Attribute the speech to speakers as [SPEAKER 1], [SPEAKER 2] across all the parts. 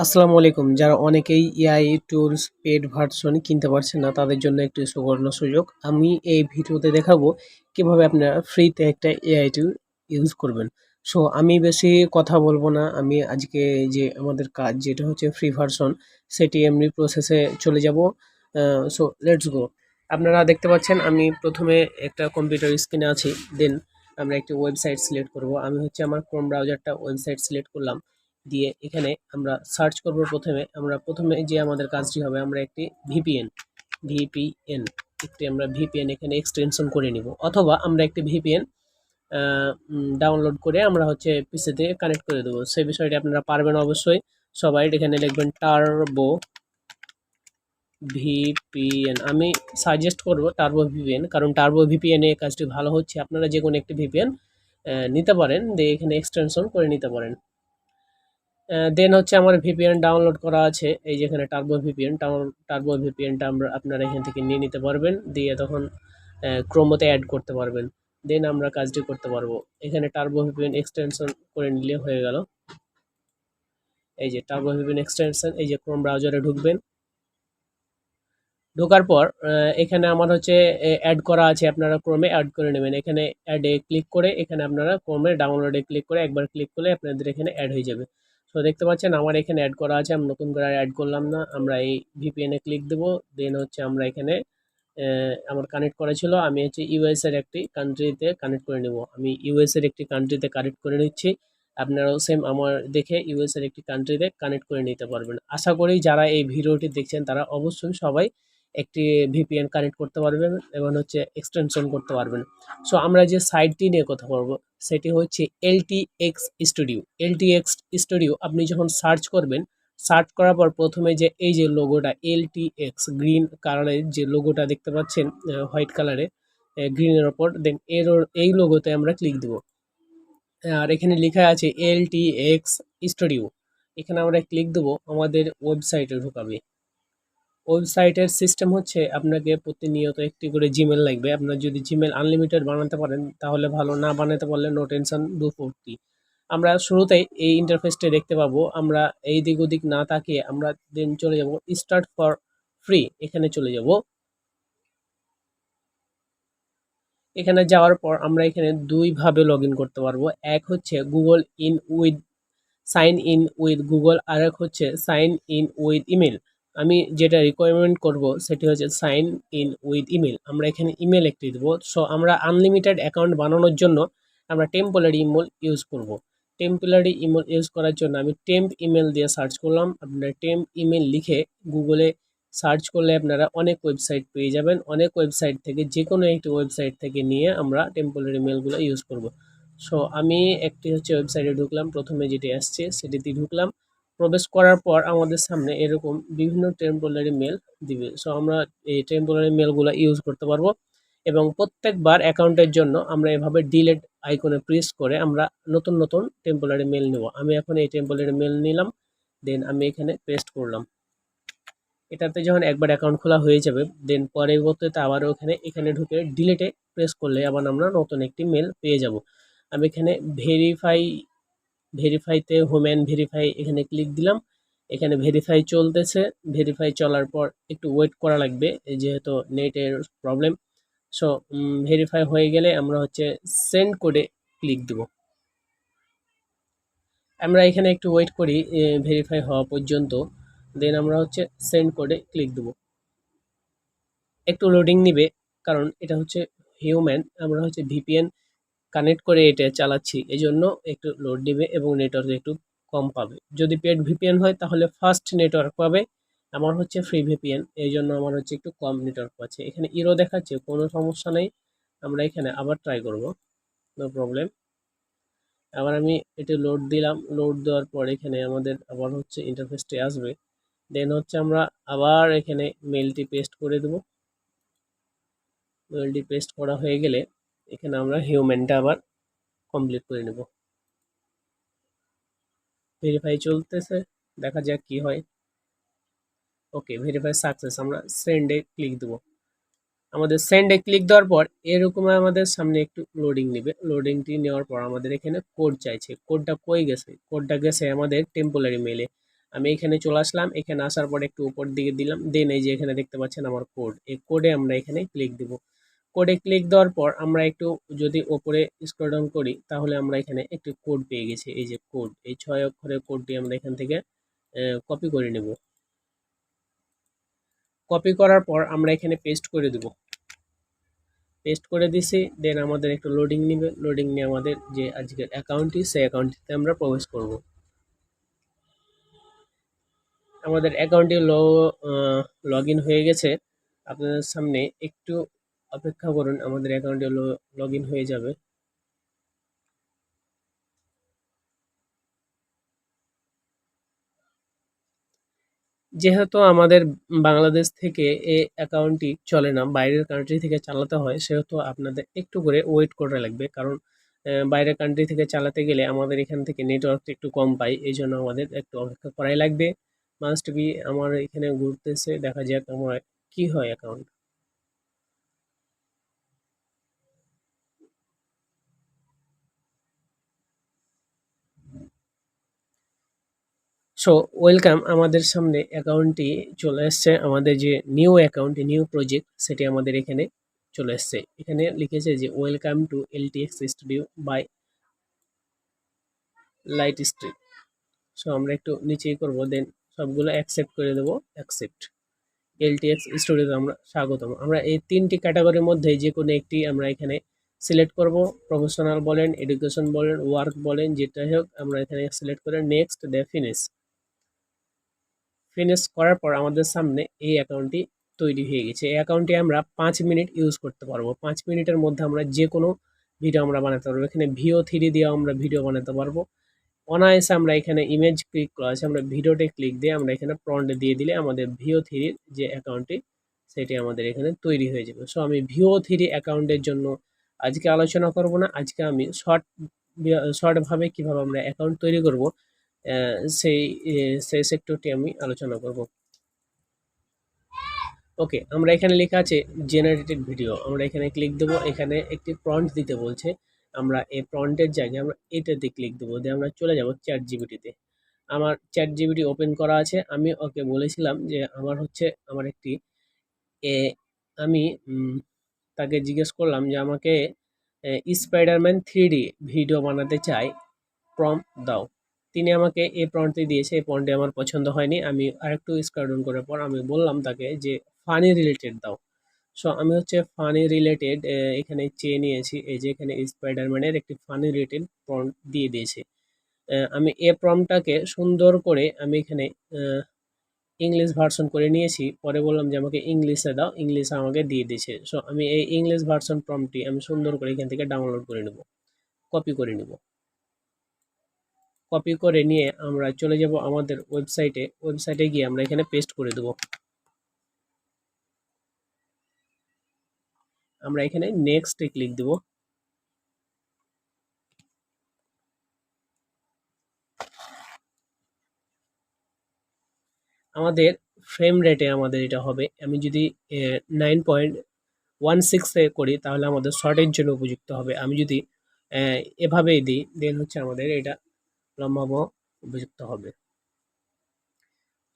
[SPEAKER 1] আসসালামু আলাইকুম। যারা অনেকেই এআই টুলস পেড ভার্সন কিনতে পারছেন না, তাদের জন্য একটি সুবর্ণ সুযোগ। আমি এই ভিডিওতে দেখাবো কিভাবে আপনারা ফ্রিতে একটা এআই টুল ইউজ করবেন। সো আমি বেশি কথা বলবো না। আমি আজকে যে আমাদের কাজ যেটা হচ্ছে ফ্রি ভার্সন, সেটি এমনি প্রসেসে চলে যাব। So let's go. আপনারা দেখতে পাচ্ছেন আমি প্রথমে একটা কম্পিউটার স্ক্রিনে আছি। দেন আমরা একটি ওয়েবসাইট সিলেক্ট করব। আমি হচ্ছে আমার ক্রোম ব্রাউজারটা ওয়েবসাইট সিলেক্ট করলাম। দিয়ে এখানে আমরা সার্চ করব। প্রথমে যে আমাদের কাজটি হবে, আমরা একটি ভিপিএন আমরা ভিপিএন এখানে এক্সটেনশন করে নিব, অথবা আমরা একটি ভিপিএন ডাউনলোড করে আমরা হচ্ছে পিসিতে কানেক্ট করে দেবো। সেই বিষয়টি আপনারা পারবেন অবশ্যই। সবাই এখানে লিখবেন টার্বো ভিপিএন। আমি সাজেস্ট করব টার্বো ভিপিএন, কারণ টার্বো ভিপিএন এ কাজটি ভালো হচ্ছে। আপনারা যে কোনো একটি ভিপিএন নিতে পারেন, দিয়ে এখানে এক্সটেনশন করে নিতে পারেন। দেন হচ্ছে আমার ভিপিএন ডাউনলোড করা আছে, এই যেখানে টার্বো ভিপিএনটা আপনারা এখান থেকে নিয়ে নিতে পারবেন, দিয়ে তখন ক্রোমোতে অ্যাড করতে পারবেন। দেন আমরা কাজটি করতে পারবো। এখানে টার্বো ভিপিএন এক্সটেনশন করে নিলে হয়ে গেল। এই যে টার্বো ভিপিএন এক্সটেনশন, এই যে ক্রোম ব্রাউজারে ঢুকবেন। ঢোকার পর এখানে আমার হচ্ছে অ্যাড করা আছে, আপনারা ক্রোমে অ্যাড করে নেবেন। এখানে অ্যাডে ক্লিক করে এখানে আপনারা ক্রোমে ডাউনলোডে ক্লিক করে একবার ক্লিক করলে আপনাদের এখানে অ্যাড হয়ে যাবে। তো দেখতে পাচ্ছেন আমার এখানে অ্যাড করা আছে, আমি নতুন করে অ্যাড করলাম না। আমরা এই ভিপিএন এ ক্লিক দেবো। দেন হচ্ছে আমরা এখানে আমার কানেক্ট করা ছিল, আমি হচ্ছে ইউএস এর একটি কান্ট্রিতে কানেক্ট করে নেব। আমি ইউএস এর একটি কান্ট্রিতে কানেক্ট করে নিচ্ছি। আপনারাও সেম আমার দেখে ইউএস এর একটি কান্ট্রিতে কানেক্ট করে নিতে পারবেন। আশা করি যারা এই ভিডিওটি দেখছেন তারা অবশ্যই সবাই একটি ভিপিএন কানেক্ট করতে পারবেন এবং হচ্ছে এক্সটেনশন করতে পারবেন। সো আমরা যে সাইটটি নিয়ে কথা বলবো সেটি হচ্ছে এলটিএক্স স্টুডিও। এলটিএক্স স্টুডিও আপনি যখন সার্চ করবেন, সার্চ করার পর প্রথমে যে এই যে লোগোটা এলটিএক্স গ্রিন কালারের যে লোগোটা দেখতে পাচ্ছেন, হোয়াইট কালারে গ্রিনের ওপর, দেন এই লোগোতে আমরা ক্লিক দেব। আর এখানে লেখা আছে এলটিএক্স স্টুডিও, এখানে আমরা ক্লিক দেবো। আমাদের ওয়েবসাইটে ঢোকাবে। ওয়েবসাইটের সিস্টেম হচ্ছে আপনাকে প্রতিনিয়ত একটি করে জিমেল লাগবে। আপনার যদি জিমেল আনলিমিটেড বানাতে পারেন তাহলে ভালো, না বানাতে পারলে নো টেনশন, ডু ফোর্টি। আমরা শুরুতেই এই ইন্টারফেসটা দেখতে পাবো। আমরা এই দিক ওদিক না তাকিয়ে আমরা দেন চলে যাব স্টার্ট ফর ফ্রি, এখানে চলে যাব। এখানে যাওয়ার পর আমরা এখানে দুইভাবে লগ ইন করতে পারবো। এক হচ্ছে Google in with sign in with Google, আর এক হচ্ছে সাইন ইন উইথ ইমেল। আমি যেটা রিকোয়ারমেন্ট করব সেটি হচ্ছে সাইন ইন উইথ ইমেল। আমরা এখানে ইমেল একটি দেবো। সো আমরা আনলিমিটেড অ্যাকাউন্ট বানানোর জন্য আমরা টেম্পোরারি ইমেল ইউজ করব। টেম্পোরারি ইমেল ইউজ করার জন্য আমি টেম্প ইমেল দিয়ে সার্চ করলাম। আপনারা টেম্প ইমেল লিখে গুগলে সার্চ করলে আপনারা অনেক ওয়েবসাইট পেয়ে যাবেন। অনেক ওয়েবসাইট থেকে যে কোনো একটি ওয়েবসাইট থেকে নিয়ে আমরা টেম্পোরারি মেলগুলো ইউজ করব। সো আমি একটি হচ্ছে ওয়েবসাইটে ঢুকলাম, প্রথমে যেটি আসছে সেটিতে ঢুকলাম। প্রবেশ করার পর আমাদের সামনে এরকম বিভিন্ন টেম্পোরারি মেল দিবে। সো আমরা এই টেম্পোরারি মেলগুলো ইউজ করতে পারবো, এবং প্রত্যেকবার অ্যাকাউন্টের জন্য আমরা এভাবে ডিলেট আইকনে প্রেস করে আমরা নতুন নতুন টেম্পোরারি মেল নেব। আমি এখন এই টেম্পোরারি মেল নিলাম, দেন আমি এখানে পেস্ট করলাম। এটাতে যখন একবার অ্যাকাউন্ট খোলা হয়ে যাবে, দেন পরবর্তীতে আবার এখানে ঢুকে ডিলেটে প্রেস করলে আবার আমরা নতুন একটি মেল পেয়ে যাব। আমি এখানে ভেরিফাইতে হোমেন ভেরিফাই এখানে ক্লিক দিলাম। এখানে ভেরিফাই চলতেছে। ভেরিফাই চলার পর একটু ওয়েট করা লাগবে, যেহেতু নেটের প্রবলেম। সো ভেরিফাই হয়ে গেলে আমরা হচ্ছে সেন্ড কোডে ক্লিক দেব। আমরা এখানে একটু ওয়েট করি ভেরিফাই হওয়া পর্যন্ত, দেন আমরা হচ্ছে সেন্ড কোডে ক্লিক দেব। একটু লোডিং নিবে, কারণ এটা হচ্ছে হিউম্যান, আমরা হচ্ছে ভিপিএন কানেক্ট করে এটা চালাচ্ছি, এই জন্য একটু লোড নেবে এবং নেটওয়ার্ক একটু কম পাবে। যদি পেড ভিপিএন হয় তাহলে ফাস্ট নেটওয়ার্ক পাবে। আমার হচ্ছে ফ্রি ভিপিএন, এই জন্য আমার হচ্ছে একটু কম নেটওয়ার্ক পাচ্ছে। এখানে ইরো দেখাচ্ছে, কোনো সমস্যা নেই। আমরা এখানে আবার ট্রাই করব, নো প্রবলেম। আবার আমি এটা লোড দিলাম। লোড দেওয়ার পর এখানে আমাদের আবার হচ্ছে ইন্টারফেসটি আসবে। দেন হচ্ছে আমরা আবার এখানে মেলটি পেস্ট করে দেবো। মেলটি পেস্ট করা হয়ে গেলে এখানে আমরা হিউম্যানটা আবার কমপ্লিট করে নেব। ভেরিফাই চলতেছে, দেখা যাক কি হয়। ওকে, ভেরিফাই সাকসেস। আমরা সেন্ডে ক্লিক দেবো। আমাদের সেন্ডে ক্লিক দেওয়ার পর এরকম আমাদের সামনে একটু লোডিং নেবে। লোডিংটি নেওয়ার পর আমাদের এখানে কোড চাইছে। কোডটা কই গেছে? কোডটা গেছে আমাদের টেম্পোরারি মেলে। আমি এখানে চলে আসলাম, এখানে আসার পরে একটু উপর দিকে দিলাম, দেন এই যে এখানে দেখতে পাচ্ছেন আমার কোড, এই কোডে আমরা এখানে ক্লিক দিব। কোডে ক্লিক দেওয়ার পর আমরা একটু যদি ওপরে স্ক্রল ডাউন করি তাহলে আমরা এখানে একটি কোড পেয়ে গেছি, এই যে কোড, এই 6 অক্ষরের কোডটি আমরা এখান থেকে কপি করে নেব। কপি করার পর আমরা এখানে পেস্ট করে দেব। পেস্ট করে দিছি, দেন আমাদের একটু লোডিং নিবে, লোডিং নিয়ে আমাদের যে আজকের অ্যাকাউন্টটি সেই অ্যাকাউন্টটিতে আমরা প্রবেশ করব। আমাদের অ্যাকাউন্টটি লগ ইন হয়ে গেছে। আপনাদের সামনে একটু অপেক্ষা করুন, আমাদের অ্যাকাউন্টে লগ ইন হয়ে যাবে। যেহেতু আমাদের বাংলাদেশ থেকে এই অ্যাকাউন্টটি চলে না, বাইরের কান্ট্রি থেকে চালাতে হয়, সেহেতু আপনাদের একটু করে ওয়েট করা লাগবে। কারণ বাইরের কান্ট্রি থেকে চালাতে গেলে আমাদের এখান থেকে নেটওয়ার্কটা একটু কম পাই, এই জন্য আমাদের একটু অপেক্ষা করাই লাগবে। মাস্ট বি আমার এখানে ঘুরতেছে, দেখা যাক আমার কি হয় অ্যাকাউন্ট। সো ওয়েলকাম, আমাদের সামনে অ্যাকাউন্টটি চলে এসছে। আমাদের যে নিউ অ্যাকাউন্ট, নিউ প্রজেক্ট, সেটি আমাদের এখানে চলে এসছে। এখানে লিখেছে যে welcome to LTX studio by light street. So আমরা একটু নিচেই করবো, দেন সবগুলো অ্যাকসেপ্ট করে দেবো। অ্যাকসেপ্ট। এলটিএক্স স্টুডিওতে আমরা স্বাগতম। আমরা এই 3টি ক্যাটাগরির মধ্যে যে কোনো একটি আমরা এখানে সিলেক্ট করব। প্রফেশনাল বলেন, এডুকেশন বলেন, ওয়ার্ক বলেন, যেটাই হোক আমরা এখানে সিলেক্ট করে নেক্সট দে ফিনিশ। ফিনিশ করার পর আমাদের সামনে এই অ্যাকাউন্টটি তৈরি হয়ে গেছে। এই অ্যাকাউন্টটি আমরা 5 মিনিট ইউজ করতে পারবো। 5 মিনিটের মধ্যে আমরা যে কোনো ভিডিও আমরা বানাতে পারবো। এখানে VO3 দিয়ে আমরা ভিডিও বানাতে পারবো। অনায়াসে আমরা এখানে ইমেজ ক্লিক করা আছে, আমরা ভিডিওতে ক্লিক দিয়ে আমরা এখানে প্রম্পট দিয়ে দিলে আমাদের VO3 যে অ্যাকাউন্টটি সেটি আমাদের এখানে তৈরি হয়ে যাবে। সো আমি VO3 অ্যাকাউন্টের জন্য আজকে আলোচনা করব না, আজকে আমি শর্টভাবে কিভাবে আমরা অ্যাকাউন্ট তৈরি করব সেই সেই সেক্টরটি আমি আলোচনা করব। ওকে, আমরা এখানে লেখা আছে জেনারেটেড ভিডিও, আমরা এখানে ক্লিক দেবো। এখানে একটি প্রম্পট দিতে বলছে, আমরা এই প্রম্পটের জায়গায় আমরা এটাতে ক্লিক দেবো, দিয়ে আমরা চলে যাব চ্যাট জিপিটিতে। আমার চ্যাট জিপিটি ওপেন করা আছে। আমি ওকে বলেছিলাম যে আমার হচ্ছে আমার একটি এ আমি তাকে জিজ্ঞেস করলাম যে আমাকে স্পাইডারম্যান 3D ভিডিও বানাতে চাই, প্রম্পট দাও। তিনি আমাকে এই প্রম্পটটি দিয়েছে, এই প্রম্পটটি আমার পছন্দ হয়নি। আমি আরেকটু স্ক্রল ডাউন করার পর আমি বললাম তাকে যে ফানি রিলেটেড দাও। সো আমি হচ্ছে ফানি রিলেটেড এখানে চেয়ে নিয়েছি, এই যে এখানে স্পাইডারম্যানের একটি ফানি রিলেটেড প্রম্পট দিয়ে দিয়েছে। আমি এই প্রম্পটটাকে সুন্দর করে আমি এখানে ইংলিশ ভার্সন করে নিয়েছি। পরে বললাম যে আমাকে ইংলিশে দাও, ইংলিশে আমাকে দিয়ে দিয়েছে। সো আমি এই ইংলিশ ভার্সন প্রম্পটটি আমি সুন্দর করে এখান থেকে ডাউনলোড করে নেব, কপি করে নেব। কপি করে নিয়ে আমরা চলে যাব আমাদের ওয়েবসাইটে গিয়ে আমরা এখানে পেস্ট করে দেব। আমরা এখানে নেক্সটে ক্লিক দেব। আমাদের ফ্রেম রেটে আমাদের এটা হবে, আমি যদি 9.16 করি তাহলে আমাদের শর্টের জন্য উপযুক্ত হবে। আমি যদি এভাবেই দিই দেন হচ্ছে আমাদের এটা লম্বাবো উপযুক্ত হবে।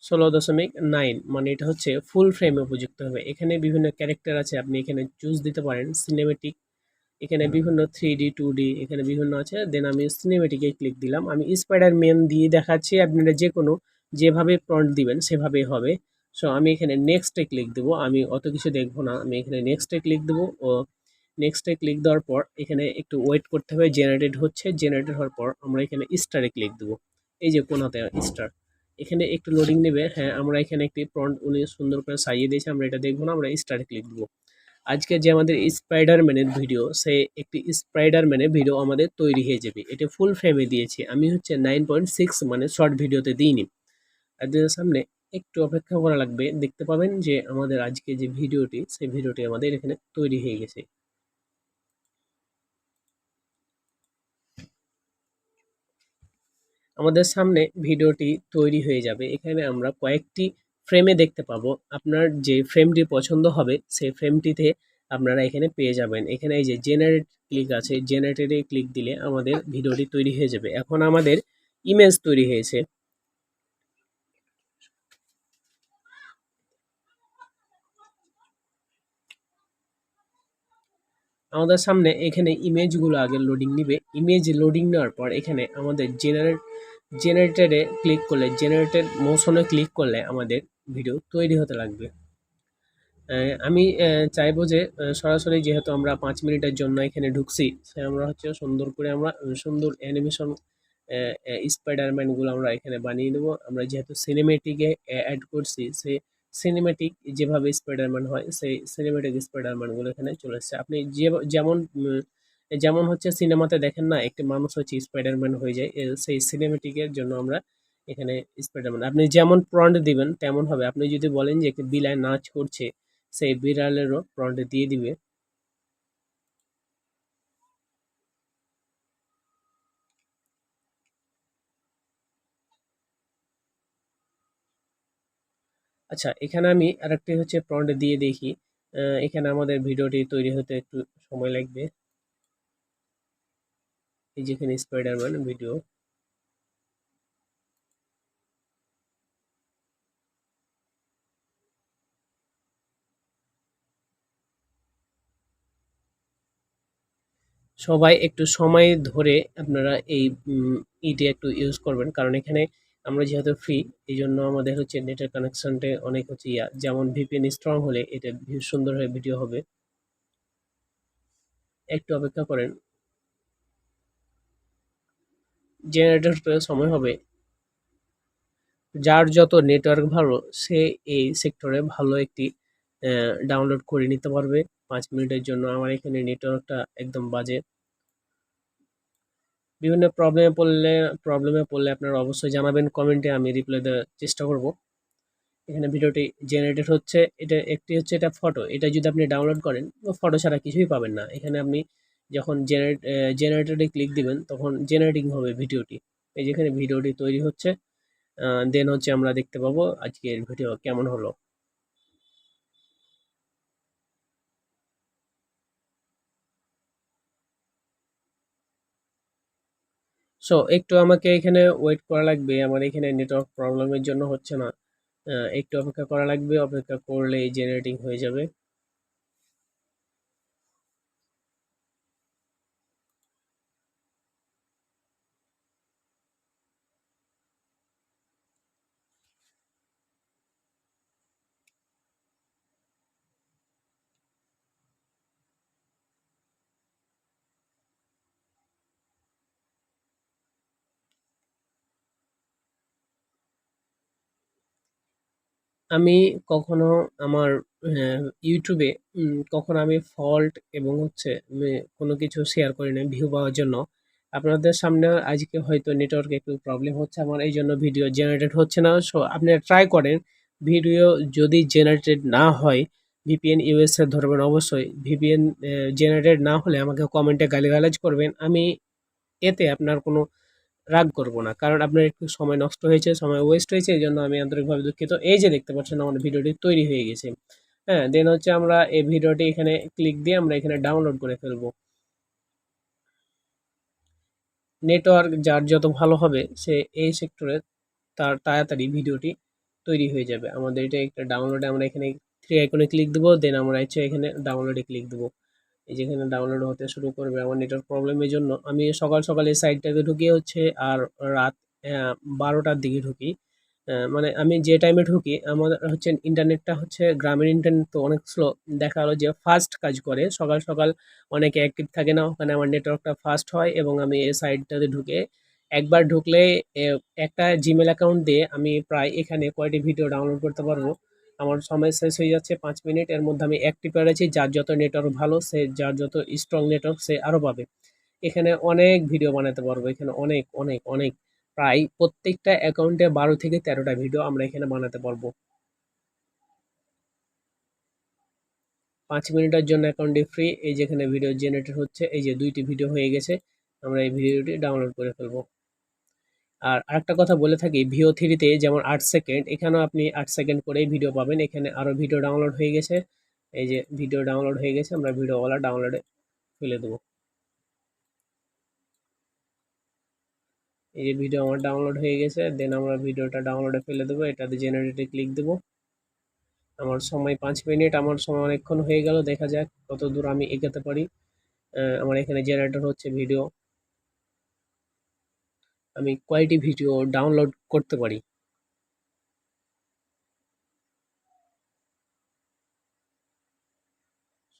[SPEAKER 1] 16.9 মানে এটা হচ্ছে ফুল ফ্রেমে উপযুক্ত হবে। এখানে বিভিন্ন ক্যারেক্টার আছে, আপনি এখানে চুজ দিতে পারেন সিনেমেটিক, এখানে বিভিন্ন 3D 2D এখানে বিভিন্ন আছে। দেন আমি সিনেমেটিকে ক্লিক দিলাম। আমি স্পাইডারম্যান দিয়ে দেখাচ্ছি, আপনারা যে কোনো যেভাবে প্রম্পট দিবেন সেভাবেই হবে। সো আমি এখানে নেক্সটে ক্লিক দেবো, আমি অত কিছু দেখবো না, আমি এখানে নেক্সটে ক্লিক দেবো। ও নেক্সটে ক্লিক দেওয়ার পর এখানে একটু ওয়েট করতে হবে, জেনারেটেড হচ্ছে। জেনারেটেড হওয়ার পর আমরা এখানে স্টারে ক্লিক দেবো, এই যে কোনাতে স্টার, এখানে একটু লোডিং নেবে। হ্যাঁ, আমরা এখানে একটি প্রম্পট উনি সুন্দর করে সাজিয়ে দিয়েছে, আমরা এটা দেখবো না, আমরা স্টারে ক্লিক দেবো। আজকে যে আমাদের স্পাইডারম্যানের ভিডিও, সে একটি স্পাইডারম্যানের ভিডিও আমাদের তৈরি হয়ে যাবে। এটা ফুল ফ্রেমে দিয়েছি, আমি হচ্ছে 9.6 মানে শর্ট ভিডিওতে দিইনি। আপনাদের সামনে একটু অপেক্ষা করা লাগবে, দেখতে পাবেন যে আমাদের আজকে যে ভিডিওটি সেই ভিডিওটি আমাদের এখানে তৈরি হয়ে গেছে। আমাদের সামনে ভিডিওটি তৈরি হয়ে যাবে। এখানে আমরা কয়েকটি ফ্রেমে দেখতে পাবো, আপনার যে ফ্রেমটি পছন্দ হবে সেই ফ্রেমটিতে আপনারা এখানে পেয়ে যাবেন। এখানে এই যে জেনারেট ক্লিক আছে, জেনারেটরে ক্লিক দিলে আমাদের ভিডিওটি তৈরি হয়ে যাবে। এখন আমাদের ইমেজ তৈরি হয়েছে, আমাদের সামনে এখানে ইমেজগুলো আগে লোডিং নিবে। ইমেজ লোডিং নেওয়ার পর এখানে আমাদের জেনারেটরে ক্লিক করলে, জেনারেটেড মোশনে ক্লিক করলে আমাদের ভিডিও তৈরি হতে লাগবে। আমি চাইবো যে সরাসরি, যেহেতু আমরা ৫ মিনিটের জন্য এখানে ঢুকছি, সে আমরা হচ্ছে সুন্দর করে আমরা সুন্দর অ্যানিমেশন স্পাইডারম্যানগুলো আমরা এখানে বানিয়ে নেব। আমরা যেহেতু সিনেমেটিকে অ্যাড করছি, সেই সিনেমেটিক যেভাবে স্পাইডারম্যান হয়, সেই সিনেমেটিক স্পাইডারম্যানগুলো এখানে চলে এসছে। আপনি যেমন হচ্ছে সিনেমাতে দেখেন না, একটি মানুষ হচ্ছে স্পাইডারম্যান হয়ে যায়, সেই সিনেমেটিকের জন্য আমরা এখানে স্পাইডারম্যান, আপনি যেমন প্রম্পট দিবেন তেমন হবে। আপনি যদি বলেন যে একটি বিলাই নাচ করছে, সেই বিড়ালেরও প্রম্পট দিয়ে দিবে। আচ্ছা, এখানে আমি আরেকটি হচ্ছে প্রম্পট দিয়ে দেখি। এখানে আমাদের ভিডিওটি তৈরি হতে একটু সময় লাগবে। এই যেখানে স্পাইডারম্যান ভিডিও, সবাই একটু সময় ধরে আপনারা এই ইটা একটু ইউজ করবেন, কারণ এখানে আমরা যেহেতু ফ্রি, এই জন্য আমাদের হচ্ছে নেটের কানেকশনটা অনেক হচ্ছে যেমন ভিপিএন স্ট্রং হলে এটা সুন্দর হয়ে ভিডিও হবে। একটু অপেক্ষা করেন, জেনারেটর সময় হবে। যার যত নেটওয়ার্ক ভালো, সে এই সেক্টরে ভালো একটি ডাউনলোড করে নিতে পারবে ৫ মিনিটের জন্য। আমার এখানে নেটওয়ার্কটা একদম বাজে। বিভিন্ন প্রবলেমে পড়লে আপনারা অবশ্যই জানাবেন কমেন্টে, আমি রিপ্লাই দেওয়ার চেষ্টা করব। এখানে ভিডিওটি জেনারেটেড হচ্ছে, এটা একটি হচ্ছে এটা ফটো, এটা যদি আপনি ডাউনলোড করেন, ফটো ছাড়া কিছুই পাবেন না। এখানে আপনি যখন জেনারেটরে ক্লিক দিবেন, তখন জেনারেটিং হবে ভিডিওটি। এই যেখানে ভিডিওটি তৈরি হচ্ছে, দেন হচ্ছে আমরা দেখতে পাবো আজকের ভিডিও কেমন হলো। সো একটু আমাকে এখানে ওয়েট করা লাগবে, আমার এখানে নেটওয়ার্ক প্রবলেমের জন্য হচ্ছে না। একটু অপেক্ষা করা লাগবে, অপেক্ষা করলে জেনারেটিং হয়ে যাবে। আমি কখনো আমার ইউটিউবে কখনো আমি ফল্ট এবং হচ্ছে কোনো কিছু শেয়ার করি না ভিউ পাওয়ার জন্য। আপনাদের সামনে আজকে হয়তো নেটওয়ার্ক একটু প্রবলেম হচ্ছে আমার, এই জন্য ভিডিও জেনারেটেড হচ্ছে না। সো আপনারা ট্রাই করেন, ভিডিও যদি জেনারেটেড না হয় ভিপিএন ইউএসএ ধরবেন অবশ্যই। ভিপিএন জেনারেটেড না হলে আমাকে কমেন্টে গালিগালাজ করবেন, আমি এতে আপনার কোনো রাগ করব না, কারণ আপনার একটু সময় নষ্ট হয়েছে, সময় ওয়েস্ট হয়েছে, এই জন্য আমি আন্তরিকভাবে দুঃখিত। এই যে দেখতে পাচ্ছেন আমার ভিডিওটি তৈরি হয়ে গেছে। হ্যাঁ, দেন হচ্ছে আমরা এই ভিডিওটি এখানে ক্লিক দিয়ে আমরা এখানে ডাউনলোড করে ফেলবো। নেটওয়ার্ক যার যত ভালো হবে, সে এই সেক্টরে তার তাড়াতাড়ি ভিডিওটি তৈরি হয়ে যাবে। আমাদের এটা একটা ডাউনলোডে আমরা এখানে থ্রি আইকনে ক্লিক দেবো, দেন আমরা হচ্ছে এখানে ডাউনলোডে ক্লিক দেবো। এই যেখানে ডাউনলোড হতে শুরু করবে। আমার নেটওয়ার্ক প্রবলেমের জন্য আমি সকাল সকাল এই সাইটটাতে ঢুকি হচ্ছে, আর রাত ১২টার দিকে ঢুকি। মানে আমি যে টাইমে ঢুকি আমার হচ্ছে ইন্টারনেটটা হচ্ছে গ্রামের ইন্টারনেট, তো অনেক স্লো। দেখা গেলো যে ফাস্ট কাজ করে, সকাল সকাল অনেকে অ্যাক্টিভ থাকে না, ওখানে আমার নেটওয়ার্কটা ফাস্ট হয় এবং আমি এই সাইটটাতে ঢুকে একবার ঢুকলে এ একটা জিমেল অ্যাকাউন্ট দিয়ে আমি প্রায় এখানে কয়টি ভিডিও ডাউনলোড করতে পারবো। আমার সময় শেষ হয়ে যাচ্ছে ৫ মিনিট, এর মধ্যে আমি অ্যাক্টিভ রয়েছি। যার যত নেটওয়ার্ক ভালো, সে যার যত স্ট্রং নেটওয়ার্ক সে আরও পাবে। এখানে অনেক ভিডিও বানাতে পারবো, এখানে অনেক অনেক অনেক, প্রায় প্রত্যেকটা অ্যাকাউন্টে ১২ থেকে ১৩টা ভিডিও আমরা এখানে বানাতে পারবো। ৫ মিনিটের জন্য অ্যাকাউন্টটি ফ্রি। এই যেখানে ভিডিও জেনারেটেড হচ্ছে, এই যে ২টি ভিডিও হয়ে গেছে, আমরা এই ভিডিওটি ডাউনলোড করে ফেলবো। আর আরেকটা কথা বলে থাকি, ভিও থ্রিতে যেমন ৮ সেকেন্ড, এখানেও আপনি ৮ সেকেন্ড করেই ভিডিও পাবেন। এখানে আরও ভিডিও ডাউনলোড হয়ে গেছে, এই যে ভিডিও ডাউনলোড হয়ে গেছে, আমরা ভিডিওওয়ালা ডাউনলোডে ফেলে দেবো। এই যে ভিডিও আমার ডাউনলোড হয়ে গেছে, দেন আমরা ভিডিওটা ডাউনলোডে ফেলে দেবো, এটাতে জেনারেটে ক্লিক দেবো। আমার সময় ৫ মিনিট, আমার সময় অনেকক্ষণ হয়ে গেল, দেখা যাক কত দূর আমি এগোতে পারি। আমার এখানে জেনারেটর হচ্ছে ভিডিও। আমি কয়টি ভিডিও ডাউনলোড করতে পারি।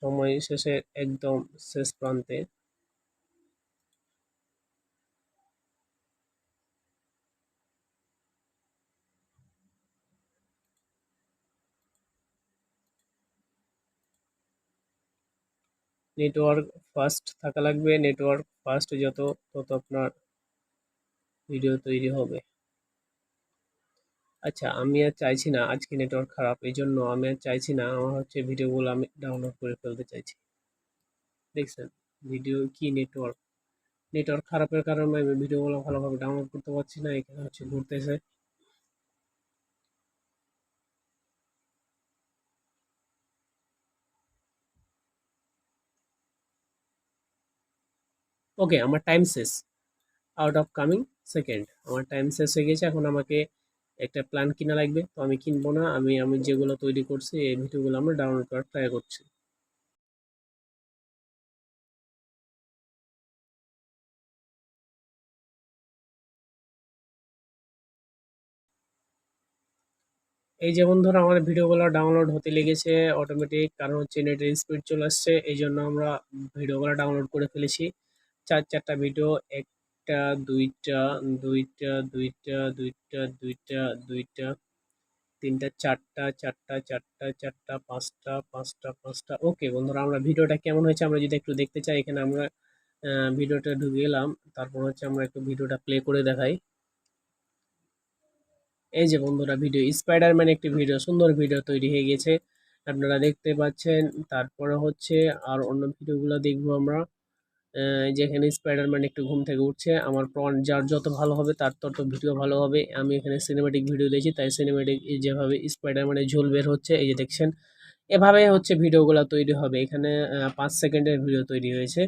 [SPEAKER 1] সময় শেষে একদম শেষ প্রান্তে নেটওয়ার্ক ফাস্ট থাকা লাগবে। নেটওয়ার্ক ফাস্ট যত, তত আপনার ভিডিও তৈরি হবে। আচ্ছা, আমি আর চাইছি না, আজকে নেটওয়ার্ক খারাপ, এই জন্য আমি আর চাইছি না আমার হচ্ছে ভিডিওগুলো আমি ডাউনলোড করে ফেলতে চাইছি। দেখছেন ভিডিও কি নেটওয়ার্ক, নেটওয়ার্ক খারাপের কারণে আমি ভিডিওগুলো ভালোভাবে ডাউনলোড করতে পারছি না। এখানে হচ্ছে ঘুরতেছে। ওকে, আমার টাইম শেষ। আউট অফ কামিং সেকেন্ড, আমার টাইম শেষ হয়ে গেছে। এখন আমাকে একটা প্ল্যান কিনা লাগবে, তো আমি কিনবো না। আমি যেগুলো তৈরি করছি এই ভিডিওগুলো আমরা ডাউনলোড করার ট্রাই করছি। এই যে বন্ধুরা আমার ভিডিওগুলো ডাউনলোড হতে লেগেছে অটোমেটিক, কারণ হচ্ছে নেটের স্পিড চলে আসছে, এই জন্য আমরা ভিডিওগুলো ডাউনলোড করে ফেলেছি। চারটা ভিডিও, একটা, দুইটা, দুইটা, দুইটা, দুইটা, দুইটা, দুইটা, তিনটা, চারটা, চারটা, চারটা, চারটা, পাঁচটা, পাঁচটা, পাঁচটা। ওকে বন্ধুরা, আমরা ভিডিওটা কেমন হয়েছে আমরা যদি একটু দেখতে চাই, এখানে আমরা ভিডিওটা ঢুকে গেলাম। তারপর হচ্ছে আমরা একটু ভিডিওটা প্লে করে দেখাই। এই যে বন্ধুরা ভিডিও স্পাইডারম্যান একটি ভিডিও, সুন্দর ভিডিও তৈরি হয়ে গেছে, আপনারা দেখতে পাচ্ছেন। তারপরে হচ্ছে আর অন্য ভিডিওগুলো দেখবো আমরা। যেখানে স্পাইডারম্যান একটু ঘুম থেকে উঠছে, আমার প্রন যার যত ভালো হবে তার তত ভিডিও ভালো হবে। আমি এখানে সিনেমেটিক ভিডিও দিয়েছি, তাই সিনেমেটিক যেভাবে স্পাইডারম্যানের ঝোল বের হচ্ছে এই যে দেখছেন, এভাবে হচ্ছে ভিডিওগুলো তৈরি হবে। এখানে 5 সেকেন্ডের ভিডিও তৈরি হয়েছে।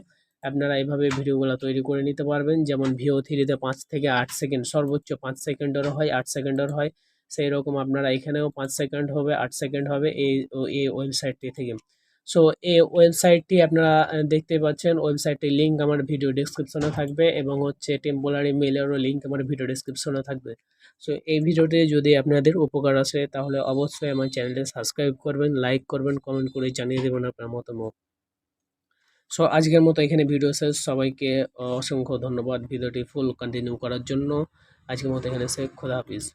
[SPEAKER 1] আপনারা এভাবে ভিডিওগুলো তৈরি করে নিতে পারবেন। যেমন ভিও থ্রিতে 5 থেকে 8 সেকেন্ড, সর্বোচ্চ 5 সেকেন্ডেরও হয়, 8 সেকেন্ডের হয়। সেই রকম আপনারা এখানেও 5 সেকেন্ড হবে, 8 সেকেন্ড হবে এই ওয়েবসাইটটি থেকে। সো এই ওয়েবসাইটটি আপনারা দেখতে পাচ্ছেন। ওয়েবসাইটটির লিঙ্ক আমার ভিডিও ডেসক্রিপশনে থাকবে, এবং হচ্ছে টেম্পোরারি মেলেরও লিঙ্ক আমার ভিডিও ডেসক্রিপশনে থাকবে। সো এই ভিডিওটি যদি আপনাদের উপকার আসে তাহলে অবশ্যই আমার চ্যানেলটি সাবস্ক্রাইব করবেন, লাইক করবেন, কমেন্ট করে জানিয়ে দেবেন আপনার মতামত। সো আজকের মতো এখানে ভিডিও শেষ। সবাইকে অসংখ্য ধন্যবাদ ভিডিওটি ফুল কন্টিনিউ করার জন্য। আজকের মতো এখানে শেষ। খোদা হাফিজ।